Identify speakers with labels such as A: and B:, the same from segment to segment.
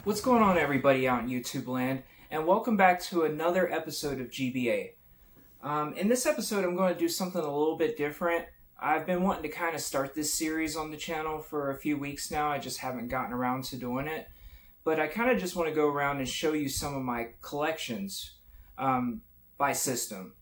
A: What's going on, everybody out in YouTube land, and welcome back to another episode of GBA. In this episode I'm going to do something a little bit different. I've been wanting to kind of start this series on the channel for a few weeks now. I just haven't gotten around to doing it. But I kind of just want to go around and show you some of my collections by system.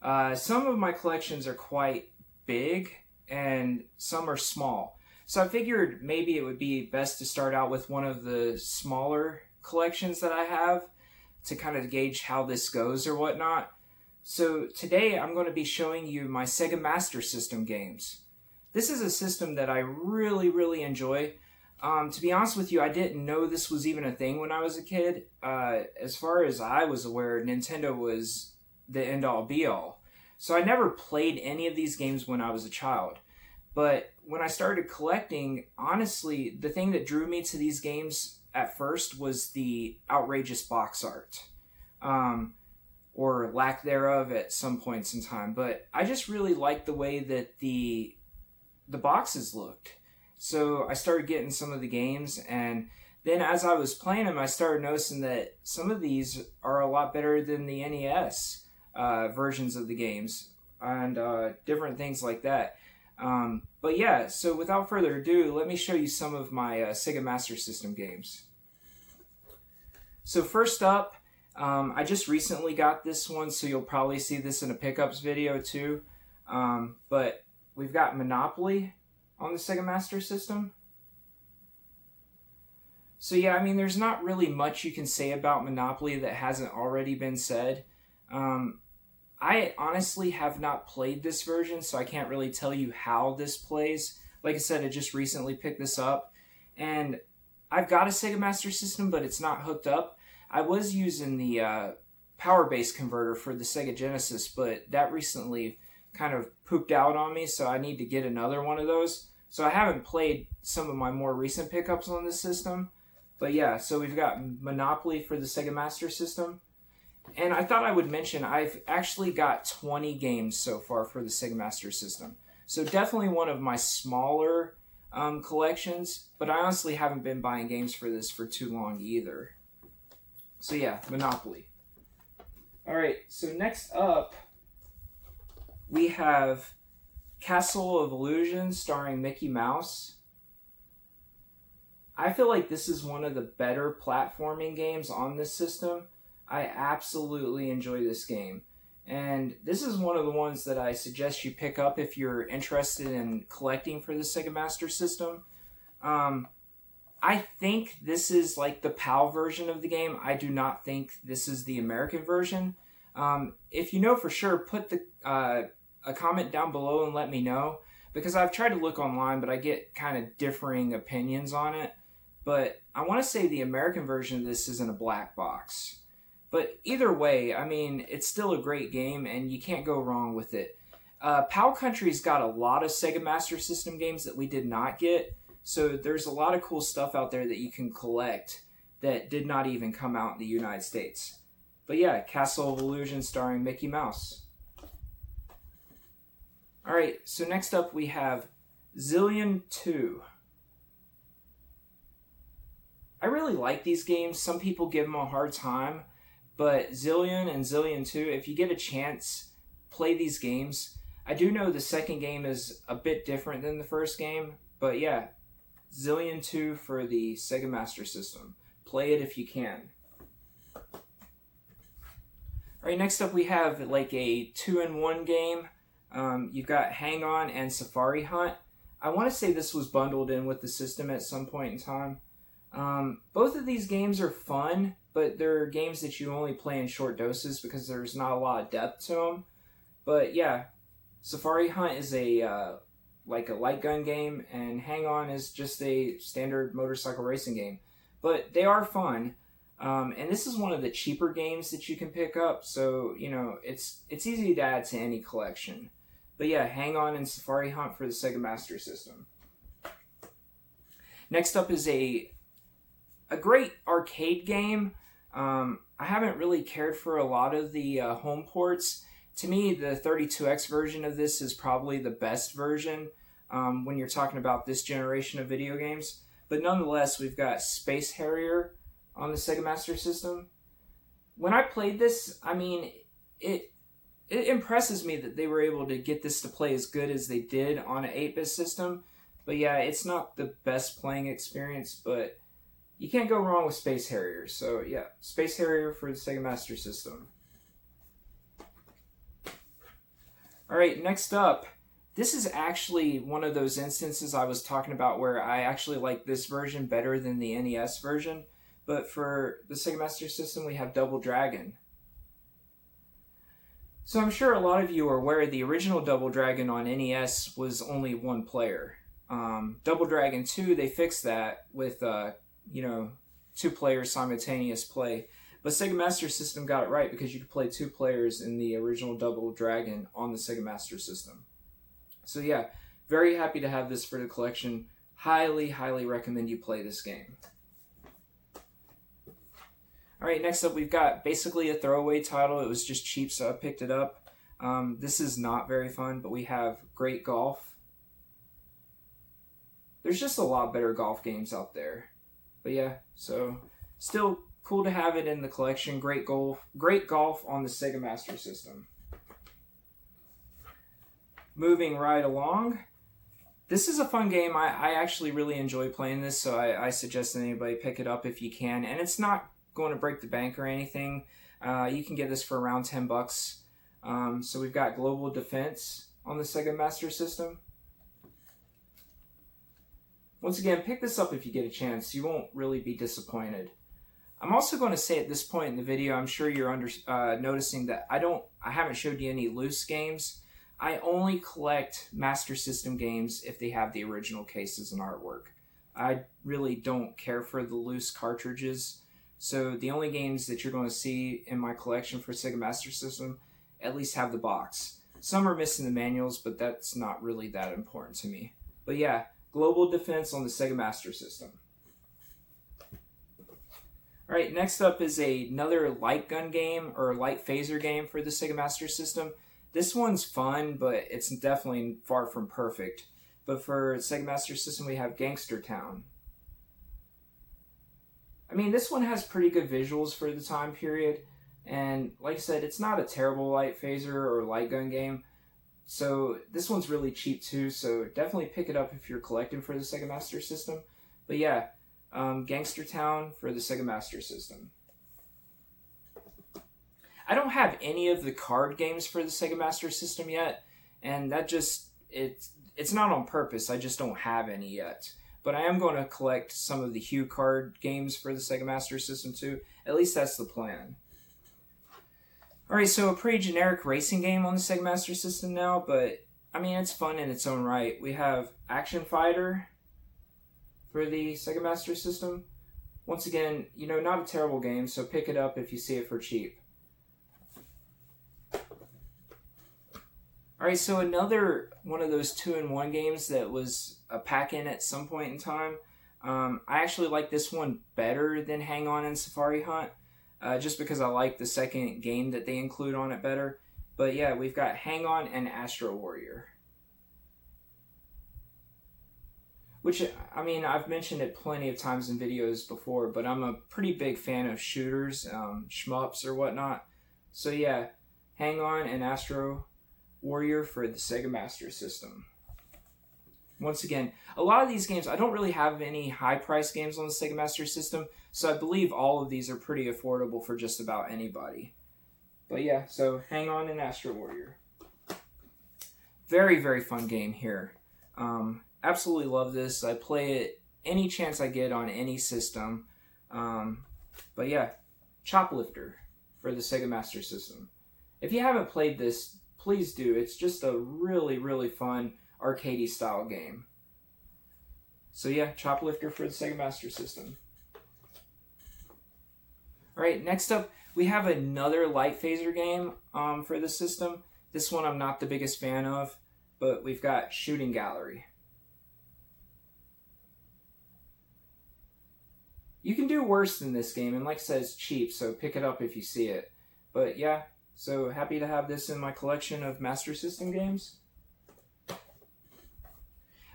A: Some of my collections are quite big and some are small. So I figured maybe it would be best to start out with one of the smaller collections that I have to kind of gauge how this goes or whatnot. So today I'm going to be showing you my Sega Master System games. This is a system that I really enjoy. To be honest with you, I didn't know this was even a thing when I was a kid. As far as I was aware, Nintendo was the end-all be-all. So I never played any of these games when I was a child. But when I started collecting, honestly, the thing that drew me to these games at first was the outrageous box art. Or lack thereof at some points in time. But I just really liked the way that the boxes looked. So I started getting some of the games, and then as I was playing them, I started noticing that some of these are a lot better than the NES versions of the games, and different things like that. But yeah, so without further ado, let me show you some of my Sega Master System games. So first up, I just recently got this one, so you'll probably see this in a pickups video too. But we've got Monopoly on the Sega Master System. So yeah, I mean, there's not really much you can say about Monopoly that hasn't already been said. I honestly have not played this version, so I can't really tell you how this plays. Like I said, I just recently picked this up, and I've got a Sega Master System, but it's not hooked up. I was using the power base converter for the Sega Genesis, but that recently kind of pooped out on me, so I need to get another one of those. So I haven't played some of my more recent pickups on this system. But yeah, so we've got Monopoly for the Sega Master System. And I thought I would mention, I've actually got 20 games so far for the Sega Master System. So definitely one of my smaller collections, but I honestly haven't been buying games for this for too long either. So yeah, Monopoly. Alright, so next up, we have Castle of Illusion starring Mickey Mouse. I feel like this is one of the better platforming games on this system. I absolutely enjoy this game. And this is one of the ones that I suggest you pick up if you're interested in collecting for the Sega Master System. I think this is like the PAL version of the game. I do not think this is the American version. If you know for sure, put a comment down below and let me know, because I've tried to look online, but I get kind of differing opinions on it. But I want to say the American version of this is in a black box. But either way, I mean, it's still a great game, and you can't go wrong with it. PAL Country's got a lot of Sega Master System games that we did not get, so there's a lot of cool stuff out there that you can collect that did not even come out in the United States. But yeah, Castle of Illusion starring Mickey Mouse. Alright, so next up we have Zillion 2. I really like these games. Some people give them a hard time, but Zillion and Zillion 2, if you get a chance, play these games. I do know the second game is a bit different than the first game, but yeah, Zillion 2 for the Sega Master System. Play it if you can. Alright, next up we have like a 2-in-1 game. You've got Hang On and Safari Hunt. I want to say this was bundled in with the system at some point in time. Both of these games are fun, but they're games that you only play in short doses because there's not a lot of depth to them. But yeah, Safari Hunt is a like a light gun game, and Hang On is just a standard motorcycle racing game. But they are fun. And this is one of the cheaper games that you can pick up, so you know it's easy to add to any collection. But yeah, Hang On and Safari Hunt for the Sega Master System. Next up is a great arcade game. I haven't really cared for a lot of the home ports. To me, the 32X version of this is probably the best version when you're talking about this generation of video games. But nonetheless, we've got Space Harrier on the Sega Master System. When I played this, I mean, it impresses me that they were able to get this to play as good as they did on an 8-bit system. But yeah, it's not the best playing experience, but you can't go wrong with Space Harrier. So yeah, Space Harrier for the Sega Master System. Alright, next up, this is actually one of those instances I was talking about where I actually like this version better than the NES version. But for the Sega Master System, we have Double Dragon. So I'm sure a lot of you are aware the original Double Dragon on NES was only one player. Double Dragon 2, they fixed that with, 2 players simultaneous play. But Sega Master System got it right because you could play 2 players in the original Double Dragon on the Sega Master System. So yeah, very happy to have this for the collection. Highly, highly recommend you play this game. Alright, next up we've got basically a throwaway title. It was just cheap, so I picked it up. This is not very fun, but we have Great Golf. There's just a lot better golf games out there. But yeah, so still cool to have it in the collection. Great golf on the Sega Master System. Moving right along. This is a fun game. I actually really enjoy playing this, so I suggest that anybody pick it up if you can. And it's not going to break the bank or anything. You can get this for around $10. So we've got Global Defense on the Sega Master System. Once again, pick this up if you get a chance. You won't really be disappointed. I'm also going to say at this point in the video, I'm sure you're noticing that I haven't showed you any loose games. I only collect Master System games if they have the original cases and artwork. I really don't care for the loose cartridges. So the only games that you're going to see in my collection for Sega Master System at least have the box. Some are missing the manuals, but that's not really that important to me. But yeah, Global Defense on the Sega Master System. Alright, next up is another light gun game, or light phaser game for the Sega Master System. This one's fun, but it's definitely far from perfect. But for Sega Master System, we have Gangster Town. I mean, this one has pretty good visuals for the time period. And like I said, it's not a terrible light phaser or light gun game. So this one's really cheap too, so definitely pick it up if you're collecting for the Sega Master System. But yeah, Gangster Town for the Sega Master System. I don't have any of the card games for the Sega Master System yet, and that just, it's not on purpose, I just don't have any yet. But I am going to collect some of the Hue card games for the Sega Master System too. At least that's the plan. Alright, so a pretty generic racing game on the Sega Master System now, but I mean, it's fun in its own right. We have Action Fighter for the Sega Master System. Once again, not a terrible game, so pick it up if you see it for cheap. Alright, so another one of those 2-in-1 games that was a pack-in at some point in time. I actually like this one better than Hang On and Safari Hunt. Just because I like the second game that they include on it better. But yeah, we've got Hang On and Astro Warrior. Which, I mean, I've mentioned it plenty of times in videos before, but I'm a pretty big fan of shooters, shmups or whatnot. So yeah, Hang On and Astro Warrior for the Sega Master System. Once again, a lot of these games, I don't really have any high-price games on the Sega Master System, so I believe all of these are pretty affordable for just about anybody. But yeah, so Hang On and Astro Warrior. Very, very fun game here. Absolutely love this. I play it any chance I get on any system. But yeah, Choplifter for the Sega Master System. If you haven't played this, please do. It's just a really, really fun arcadey style game. So yeah, Choplifter for the Sega Master System. Alright, next up we have another light phaser game for the system. This one I'm not the biggest fan of, but we've got Shooting Gallery. You can do worse than this game, and like I said, it's cheap, so pick it up if you see it. But yeah, so happy to have this in my collection of Master System games.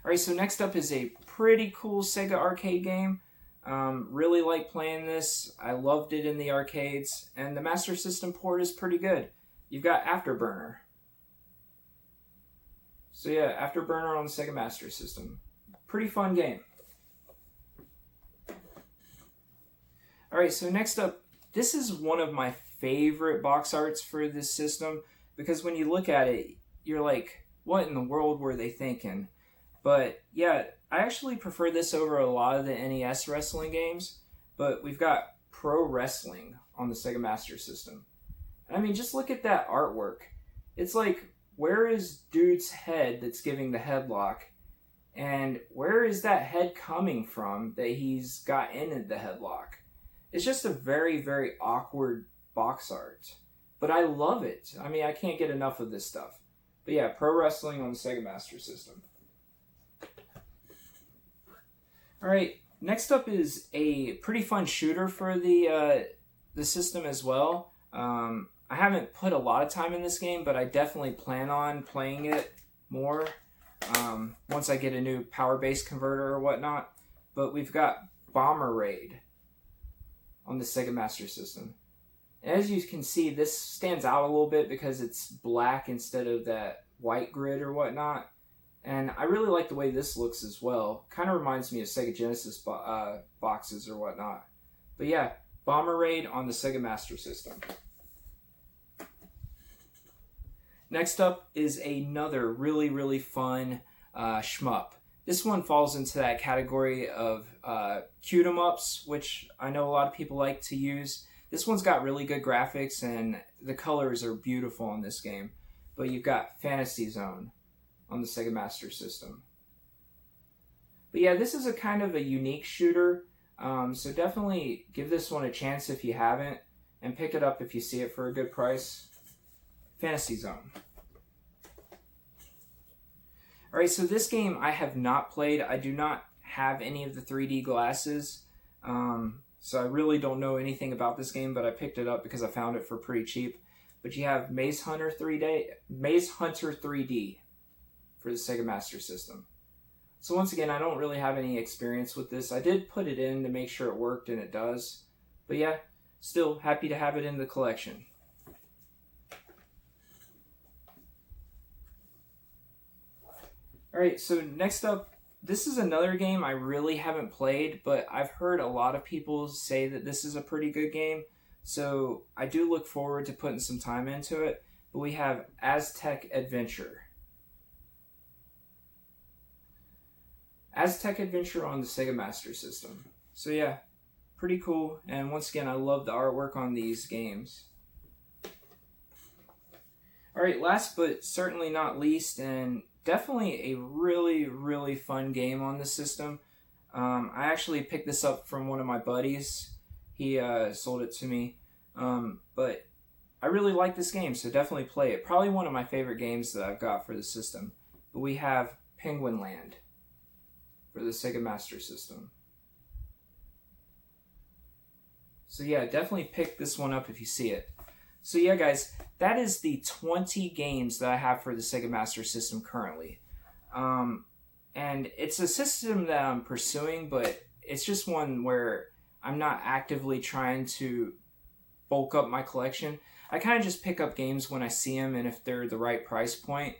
A: Alright, so next up is a pretty cool Sega arcade game. Really like playing this. I loved it in the arcades, and the Master System port is pretty good. You've got Afterburner. So yeah, Afterburner on the Sega Master System. Pretty fun game. Alright, so next up, this is one of my favorite box arts for this system, because when you look at it, you're like, what in the world were they thinking? But yeah, I actually prefer this over a lot of the NES wrestling games, but we've got Pro Wrestling on the Sega Master System. I mean, just look at that artwork. It's like, where is dude's head that's giving the headlock? And where is that head coming from that he's got in the headlock? It's just a very, very awkward box art. But I love it. I mean, I can't get enough of this stuff. But yeah, Pro Wrestling on the Sega Master System. Alright, next up is a pretty fun shooter for the system as well. I haven't put a lot of time in this game, but I definitely plan on playing it more once I get a new power base converter or whatnot. But we've got Bomber Raid on the Sega Master System. And as you can see, this stands out a little bit because it's black instead of that white grid or whatnot. And I really like the way this looks as well. Kind of reminds me of Sega Genesis boxes or whatnot. But yeah, Bomber Raid on the Sega Master System. Next up is another really, really fun shmup. This one falls into that category of cute 'em ups, which I know a lot of people like to use. This one's got really good graphics and the colors are beautiful in this game. But you've got Fantasy Zone on the Sega Master System. But yeah, this is a kind of a unique shooter, so definitely give this one a chance if you haven't, and pick it up if you see it for a good price. Fantasy Zone. Alright, so this game I have not played. I do not have any of the 3D glasses, so I really don't know anything about this game, but I picked it up because I found it for pretty cheap. But you have Maze Hunter 3D for the Sega Master System. So once again, I don't really have any experience with this. I did put it in to make sure it worked, and it does. But yeah, still happy to have it in the collection. Alright, so next up, this is another game I really haven't played, but I've heard a lot of people say that this is a pretty good game. So I do look forward to putting some time into it. But we have Aztec Adventure. Aztec Adventure on the Sega Master System. So yeah, pretty cool. And once again, I love the artwork on these games. Alright, last but certainly not least, and definitely a really, really fun game on the system. I actually picked this up from one of my buddies. He sold it to me. But I really like this game, so definitely play it. Probably one of my favorite games that I've got for the system. But we have Penguin Land for the Sega Master System. So yeah, definitely pick this one up if you see it. So yeah, guys, that is the 20 games that I have for the Sega Master System currently. And it's a system that I'm pursuing, but it's just one where I'm not actively trying to bulk up my collection. I kind of just pick up games when I see them and if they're the right price point.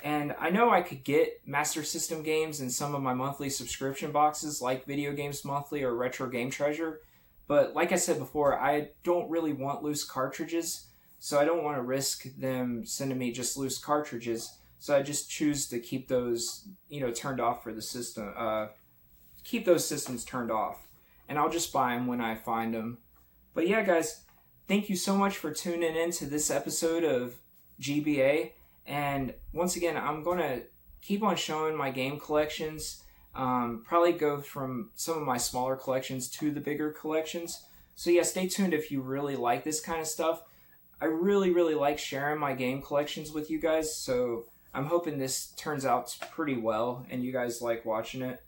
A: And I know I could get Master System games in some of my monthly subscription boxes like Video Games Monthly or Retro Game Treasure. But like I said before, I don't really want loose cartridges, so I don't want to risk them sending me just loose cartridges. So I just choose to keep those, turned off for the system. Keep those systems turned off. And I'll just buy them when I find them. But yeah, guys, thank you so much for tuning in to this episode of GBA. And once again, I'm going to keep on showing my game collections. Probably go from some of my smaller collections to the bigger collections. So yeah, stay tuned if you really like this kind of stuff. I really, really like sharing my game collections with you guys. So I'm hoping this turns out pretty well and you guys like watching it.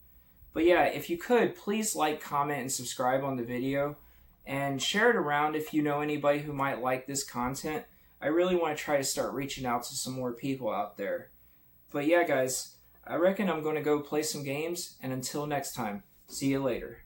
A: But yeah, if you could, please like, comment, and subscribe on the video. And share it around if you know anybody who might like this content. I really want to try to start reaching out to some more people out there. But yeah, guys, I reckon I'm going to go play some games, and until next time, see you later.